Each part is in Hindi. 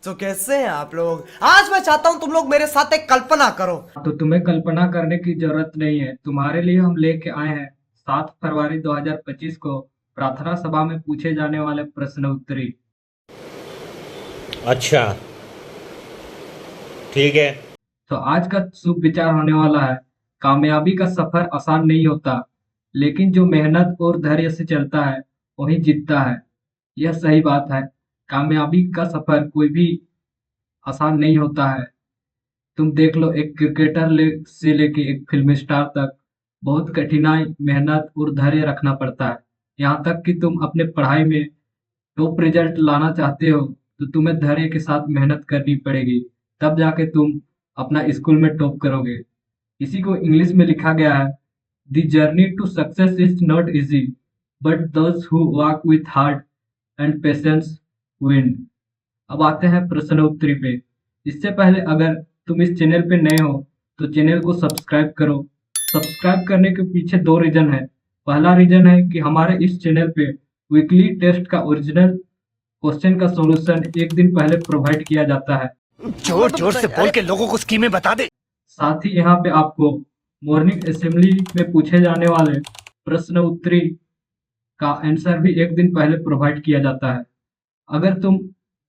तो कैसे हैं आप लोग। आज मैं चाहता हूं तुम लोग मेरे साथ एक कल्पना करो। तो तुम्हें कल्पना करने की जरूरत नहीं है। तुम्हारे लिए हम लेके आए हैं 7 फरवरी 2025 को प्रार्थना सभा में पूछे जाने वाले प्रश्न उत्तरी। अच्छा। ठीक है। तो आज का शुभ विचार होने वाला है, कामयाबी का सफर आसान नहीं होता, लेकिन जो मेहनत और धैर्य से चलता है वही जीतता है। यह सही बात है। कामयाबी का सफर कोई भी आसान नहीं होता है। तुम देख लो, एक क्रिकेटर से लेके एक फिल्म स्टार तक बहुत कठिनाई, मेहनत और धैर्य रखना पड़ता है। यहाँ तक कि तुम अपने पढ़ाई में टॉप रिजल्ट लाना चाहते हो तो तुम्हें धैर्य के साथ मेहनत करनी पड़ेगी, तब जाके तुम अपना स्कूल में टॉप करोगे। इसी को इंग्लिश में लिखा गया है, the journey to success is not easy, but those who walk with heart and patience win. अब आते हैं प्रश्न उत्तरी पे। इससे पहले अगर तुम इस चैनल पे नए हो तो चैनल को सब्सक्राइब करो। सब्सक्राइब करने के पीछे दो रीजन है। पहला रीजन है कि हमारे इस चैनल पे वीकली टेस्ट का ओरिजिनल क्वेश्चन का सॉल्यूशन एक दिन पहले प्रोवाइड किया जाता है। जोर जोर से बोल के लोगों को स्कीमें बता दे। साथ ही यहाँ पे आपको मॉर्निंग असेंबली में पूछे जाने वाले प्रश्न उत्तरी का आंसर भी एक दिन पहले प्रोवाइड किया जाता है। अगर तुम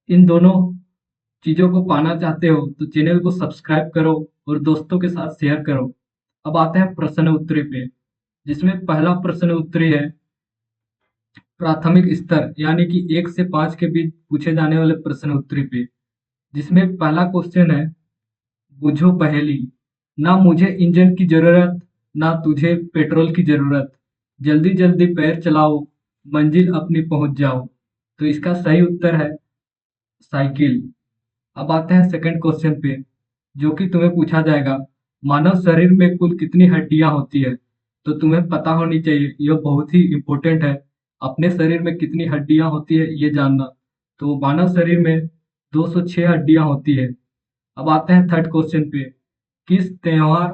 इन दोनों चीजों को पाना चाहते हो तो चैनल को सब्सक्राइब करो और दोस्तों के साथ शेयर करो। अब आते हैं प्रश्न उत्तरी पे, जिसमें पहला प्रश्न उत्तरी है प्राथमिक स्तर यानी कि 1 से 5 के बीच पूछे जाने वाले प्रश्न उत्तरी पे, जिसमें पहला क्वेश्चन है, बुझो पहेली, ना मुझे इंजन की जरूरत, ना तुझे पेट्रोल की जरूरत, जल्दी जल्दी पैर चलाओ, मंजिल अपनी पहुंच जाओ। तो इसका सही उत्तर है साइकिल। अब आते हैं सेकंड क्वेश्चन पे, जो कि तुम्हें पूछा जाएगा, मानव शरीर में कुल कितनी हड्डियां होती है। तो तुम्हें पता होनी चाहिए, यह बहुत ही इंपॉर्टेंट है। अपने शरीर में कितनी हड्डियां होती है ये जानना। तो मानव शरीर में 206 हड्डियां होती है। अब आते हैं थर्ड क्वेश्चन पे, किस त्योहार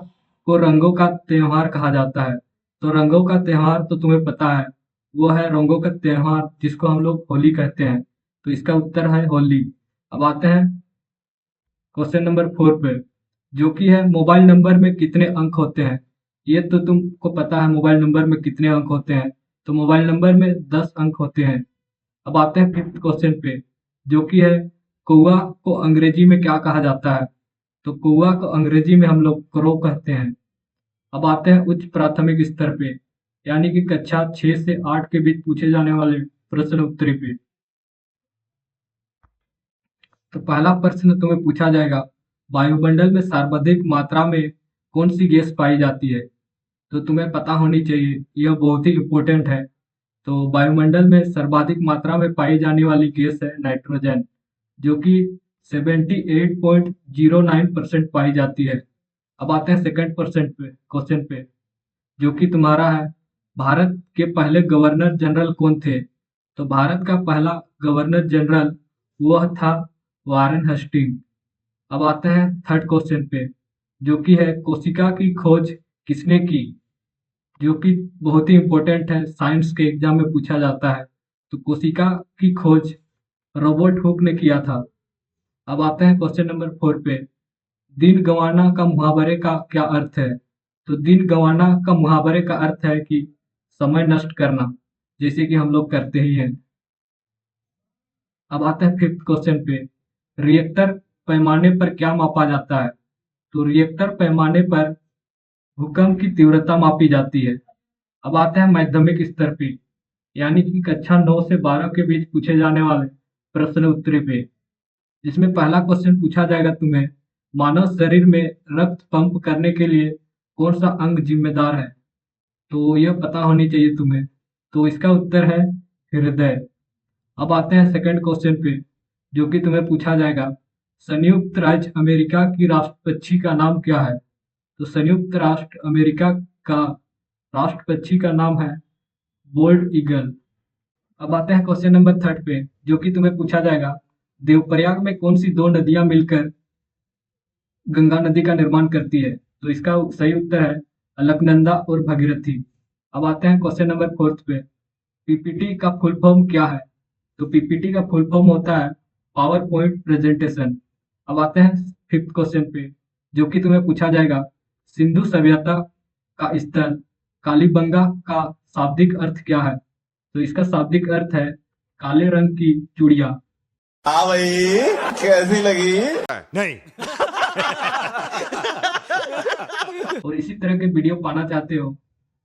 को रंगों का त्योहार कहा जाता है। तो रंगों का त्योहार तो तुम्हें पता है, वो है रंगों का त्योहार जिसको हम लोग होली कहते हैं। तो इसका उत्तर है होली। अब आते हैं क्वेश्चन नंबर 4 पे, जो कि है मोबाइल नंबर में कितने अंक होते हैं। ये तो तुमको पता है मोबाइल नंबर में कितने अंक होते हैं। तो मोबाइल नंबर में 10 अंक होते हैं। अब आते हैं फिफ्थ क्वेश्चन पे, जो कि है कौवा को अंग्रेजी में क्या कहा जाता है। तो कौवा को अंग्रेजी में हम लोग क्रो कहते हैं। अब आते हैं उच्च प्राथमिक स्तर पे, यानी कि कक्षा 6 से 8 के बीच पूछे जाने वाले प्रश्न उत्तरी पे। तो पहला प्रश्न तुम्हें पूछा जाएगा, वायुमंडल में सर्वाधिक मात्रा में कौन सी गैस पाई जाती है। तो तुम्हें पता होनी चाहिए, यह बहुत ही इम्पोर्टेंट है। तो वायुमंडल में सर्वाधिक मात्रा में पाई जाने वाली गैस है नाइट्रोजन, जो कि 78.09% पाई जाती है। अब आते हैं सेकंड परसेंट पे क्वेश्चन पे, जो कि तुम्हारा है, भारत के पहले गवर्नर जनरल कौन थे। तो भारत का पहला गवर्नर जनरल वह था वारेन हस्टिंग। अब आते हैं थर्ड क्वेश्चन पे, जो कि है कोशिका की खोज किसने की, जो कि बहुत ही इंपॉर्टेंट है, साइंस के एग्जाम में पूछा जाता है। तो कोशिका की खोज रॉबर्ट हुक ने किया था। अब आते हैं क्वेश्चन नंबर 4 पे, दिन गंवाना का मुहावरे का क्या अर्थ है। तो दिन गंवाना का मुहावरे का अर्थ है कि समय नष्ट करना, जैसे कि हम लोग करते ही हैं। अब आते हैं फिफ्थ क्वेश्चन पे, रिएक्टर पैमाने पर क्या मापा जाता है। तो रिएक्टर पैमाने पर भूकंप की तीव्रता मापी जाती है। अब आते हैं माध्यमिक स्तर पे, यानी कि कक्षा 9 से 12 के बीच पूछे जाने वाले प्रश्न उत्तरी पे, जिसमें पहला क्वेश्चन पूछा जाएगा तुम्हें, मानव शरीर में रक्त पंप करने के लिए कौन सा अंग जिम्मेदार है। तो यह पता होनी चाहिए तुम्हें। तो इसका उत्तर है हृदय। अब आते हैं सेकंड क्वेश्चन पे, जो कि तुम्हें पूछा जाएगा, संयुक्त राज्य अमेरिका की राष्ट्र पक्षी का नाम क्या है। तो संयुक्त राष्ट्र अमेरिका का राष्ट्र पक्षी का नाम है बोल्ड ईगल। अब आते हैं क्वेश्चन नंबर थर्ड पे, जो कि तुम्हें पूछा जाएगा, देवप्रयाग में कौन सी दो नदियां मिलकर गंगा नदी का निर्माण करती है। तो इसका सही उत्तर है अलकनंदा और भगीरथी। अब आते हैं क्वेश्चन नंबर फोर्थ पे, पीपीटी का फुल फॉर्म क्या है। तो पीपीटी का फुल फॉर्म होता है पावर पॉइंट प्रेजेंटेशन। अब आते हैं फिफ्थ क्वेश्चन पे, जो कि तुम्हें पूछा जाएगा, सिंधु सभ्यता का स्थल कालीबंगा का शाब्दिक अर्थ क्या है? तो इसका शाब्दिक अर्थ है काले रंग की चूड़िया। हाँ भाई, कैसी लगी? नहीं। और इसी तरह के वीडियो पाना चाहते हो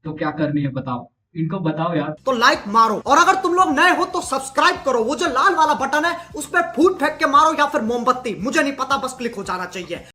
तो क्या करनी है बताओ, इनको बताओ यार। तो लाइक मारो, और अगर तुम लोग नए हो तो सब्सक्राइब करो। वो जो लाल वाला बटन है उस पर फूट फेंक के मारो या फिर मोमबत्ती, मुझे नहीं पता, बस क्लिक हो जाना चाहिए।